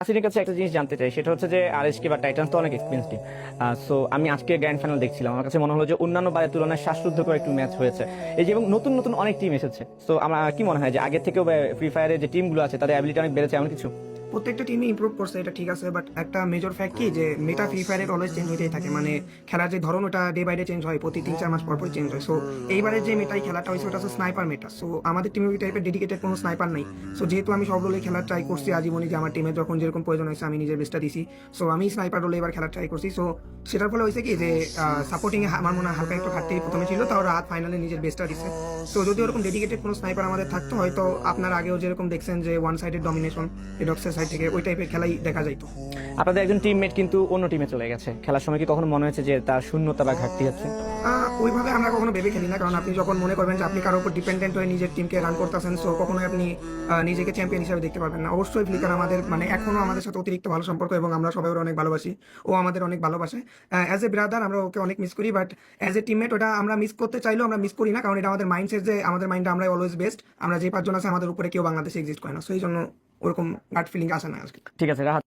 আসিনের কাছে একটা জিনিস জানতে চাই, সেটা হচ্ছে যে আরএসকে বা টাইটান্স তো অনেক এক্সপিরিয়েন্স টিম। সো আমি আজকে গ্র্যান্ড ফাইনাল দেখছিলাম, আমার কাছে মনে হলো যে অন্যান্য বারের তুলনায় শ্বাসরুদ্ধকর একটু ম্যাচ হয়েছে। এই যে এবং নতুন নতুন অনেক টিম এসেছে, তো আমার কি মনে হয় যে আগের থেকেও ফ্রি ফায়ারের যে টিমগুলো আছে তাদের অ্যাবিলিটি অনেক বেড়েছে এমন কিছু? প্রত্যেকটা টিমই ইমপ্রুভ করছে, এটা ঠিক আছে, বাট একটা মেজর ফ্যাক্ট কি যে মেটা ফ্রি ফায়ারের অলওয়েজ চেঞ্জ হতেই থাকে, মানে খেলার যে ধরন ওটা ডে বাই ডে চেঞ্জ হয়, প্রতি 3-4 মাস পর পর চেঞ্জ হয়। সো এইবারে যে মেটাই খেলাটা হয়েছে ওটা হচ্ছে স্নাইপার মেটা। সো আমাদের টিমে ওই টাইপের ডেডিকেটেড কোনো স্নাইপার নেই। সো যেহেতু আমি সব রোলে খেলার ট্রাই করছি আজীবনই, যে আমার টিমে যখন যেরকম প্রয়োজন হয়েছে আমি নিজের বেস্টটা দিছি। সো আমি স্নাইপার রোলে এবার খেলার ট্রাই করছি। সো সেটার ফলে হয়েছে কি যে সাপোর্টিং আমার মনে হয় হালকা একটু ঘাটতি প্রথমে ছিল, তাও রাত ফাইনালে নিজের বেস্টটা দিচ্ছে। সো যদি ওরকম ডেডিকেটেড কোনো স্নাইপার আমাদের থাকতো, হয়তো আপনার আগেও যেরকম দেখছেন যে ওয়ান সাইডেড ডমিনেশন এডক্সের সাইড থেকে ওই টাইপের খেলাই দেখা যাইতো। আপনাদের একজন টিমমেট কিন্তু অন্য টিমে চলে গেছে, খেলার সময় কি কখনো মনে হয়েছে যে তার শূন্যতা বা ঘাটতি আছে? ওইভাবে আমরা কখনো ভেবে খেলি না, কারণ আপনি যখন মনে করবেন যে আপনি কারোর উপর ডিপেন্ডেন্ট হয়ে নিজের টিমকে রান করতেছেন, সো কখনোই আপনি নিজেকে চ্যাম্পিয়ন হিসেবে দেখতে পারবেন না। অবশ্যই ফ্লিকার আমাদের মানে এখনো আমাদের সাথে অতিরিক্ত ভালো সম্পর্ক, এবং আমরা সবাই ওরা অনেক ভালোবাসি, ও আমাদের অনেক ভালোবাসে। অ্যাজ এ ব্রাদার আমরা ওকে অনেক মিস করি, বাট অ্যাজ এ টিমমেট ওটা আমরা মিস করতে চাইলেও আমরা মিস করি না, কারণ এটা আমাদের মাইন্ডসেট যে আমাদের মাইন্ডে আমরা অলওয়েজ বেস্ট। আমরা যে 5 জন আছে আমাদের উপরে কেউ বাংলাদেশে এক্সিস্ট করে না, সো এই জন্য ওরকম গাট ফিলিং আসে না আজকে। ঠিক আছে রাহাত।